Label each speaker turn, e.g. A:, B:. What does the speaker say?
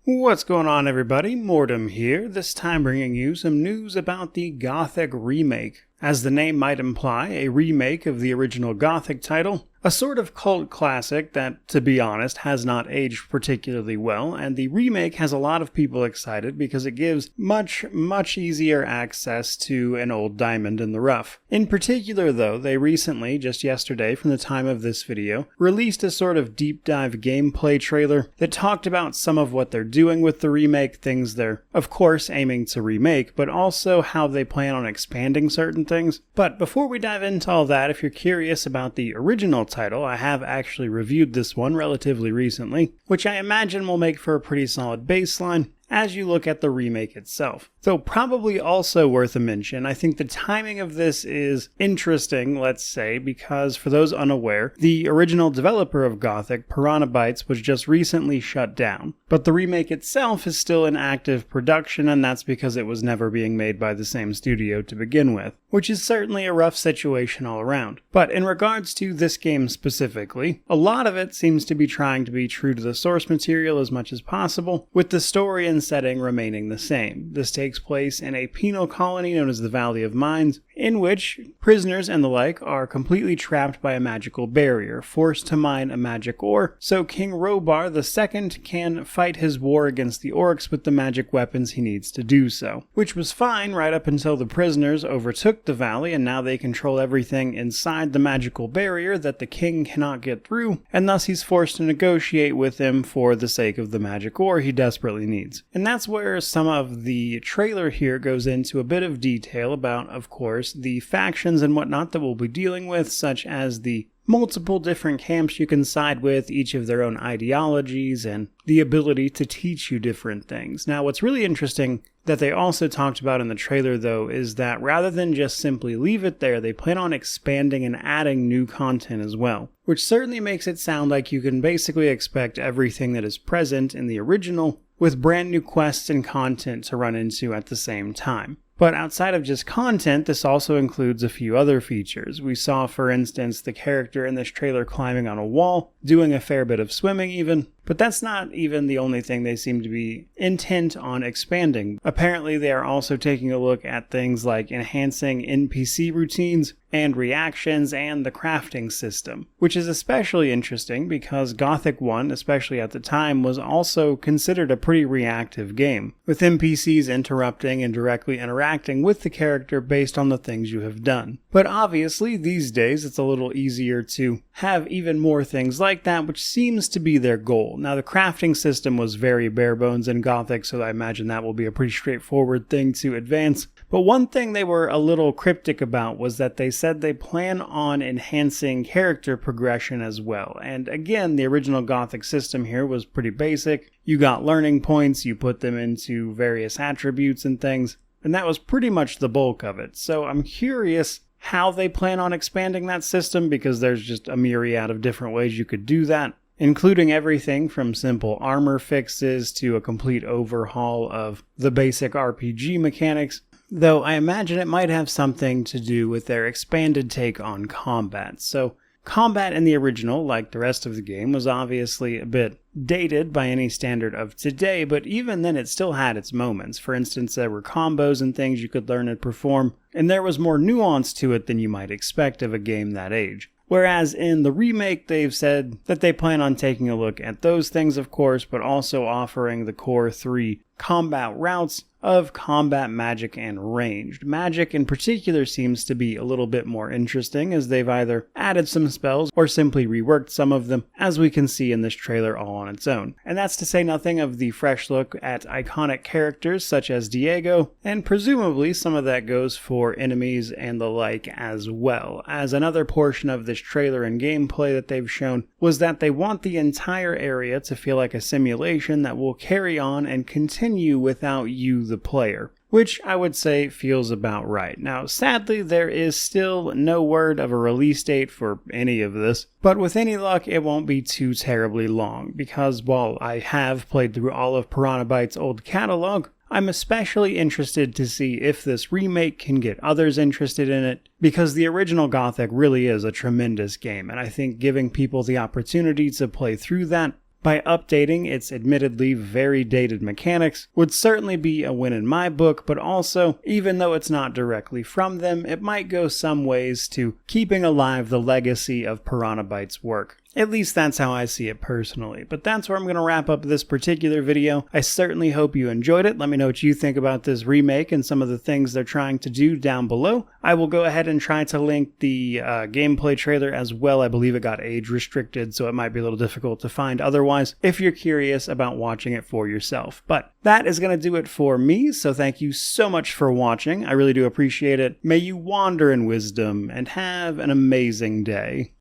A: What's going on, everybody? Mortem here, this time bringing you some news about the Gothic Remake. As the name might imply, a remake of the original Gothic title, a sort of cult classic that, to be honest, has not aged particularly well, and the remake has a lot of people excited because it gives much easier access to an old diamond in the rough. In particular, though, they recently, just yesterday from the time of this video, released a sort of deep dive gameplay trailer that talked about some of what they're doing with the remake, things they're, of course, aiming to remake, but also how they plan on expanding certain things. But before we dive into all that, if you're curious about the original title, I have actually reviewed this one relatively recently, which I imagine will make for a pretty solid baseline as you look at the remake itself. Though probably also worth a mention, I think the timing of this is interesting, let's say, because for those unaware, the original developer of Gothic, Piranha Bytes, was just recently shut down. But the remake itself is still in active production, and that's because it was never being made by the same studio to begin with, which is certainly a rough situation all around. But in regards to this game specifically, a lot of it seems to be trying to be true to the source material as much as possible, with the story and setting remaining the same. This takes place in a penal colony known as the Valley of Mines, in which prisoners and the like are completely trapped by a magical barrier, forced to mine a magic ore, so King Robar II can fight his war against the orcs with the magic weapons he needs to do so. Which was fine right up until the prisoners overtook the valley, and now they control everything inside the magical barrier that the king cannot get through, and thus he's forced to negotiate with him for the sake of the magic ore he desperately needs. And that's where some of the trailer here goes into a bit of detail about, of course, the factions and whatnot that we'll be dealing with, such as the multiple different camps you can side with, each of their own ideologies, and the ability to teach you different things. Now, what's really interesting that they also talked about in the trailer, though, is that rather than just simply leave it there, they plan on expanding and adding new content as well, which certainly makes it sound like you can basically expect everything that is present in the original with brand new quests and content to run into at the same time. But outside of just content, this also includes a few other features. We saw, for instance, the character in this trailer climbing on a wall, doing a fair bit of swimming even. But that's not even the only thing they seem to be intent on expanding. Apparently, they are also taking a look at things like enhancing NPC routines and reactions and the crafting system, which is especially interesting because Gothic 1, especially at the time, was also considered a pretty reactive game, with NPCs interrupting and directly interacting with the character based on the things you have done. But obviously, these days, it's a little easier to have even more things like that, which seems to be their goal. Now, the crafting system was very bare bones in Gothic, so I imagine that will be a pretty straightforward thing to advance. But one thing they were a little cryptic about was that they said they plan on enhancing character progression as well. And again, the original Gothic system here was pretty basic. You got learning points, you put them into various attributes and things, and that was pretty much the bulk of it. So I'm curious how they plan on expanding that system, because there's just a myriad of different ways you could do that, including everything from simple armor fixes to a complete overhaul of the basic RPG mechanics, though I imagine it might have something to do with their expanded take on combat. So combat in the original, like the rest of the game, was obviously a bit dated by any standard of today, but even then it still had its moments. For instance, there were combos and things you could learn and perform, and there was more nuance to it than you might expect of a game that age. Whereas in the remake, they've said that they plan on taking a look at those things, of course, but also offering the core 3 combat routes of combat, magic, and ranged. Magic in particular seems to be a little bit more interesting, as they've either added some spells or simply reworked some of them, as we can see in this trailer all on its own. And that's to say nothing of the fresh look at iconic characters such as Diego, and presumably some of that goes for enemies and the like as well, as another portion of this trailer and gameplay that they've shown was that they want the entire area to feel like a simulation that will carry on and continue without you, the player, which I would say feels about right. Now, sadly, there is still no word of a release date for any of this, but with any luck, it won't be too terribly long, because while I have played through all of Piranha Bytes' old catalog, I'm especially interested to see if this remake can get others interested in it, because the original Gothic really is a tremendous game, and I think giving people the opportunity to play through that by updating its admittedly very dated mechanics would certainly be a win in my book, but also, even though it's not directly from them, it might go some ways to keeping alive the legacy of Piranha Bytes' work. At least that's how I see it personally. But that's where I'm going to wrap up this particular video. I certainly hope you enjoyed it. Let me know what you think about this remake and some of the things they're trying to do down below. I will go ahead and try to link the gameplay trailer as well. I believe it got age restricted, so it might be a little difficult to find otherwise if you're curious about watching it for yourself. But that is going to do it for me, so thank you so much for watching. I really do appreciate it. May you wander in wisdom and have an amazing day.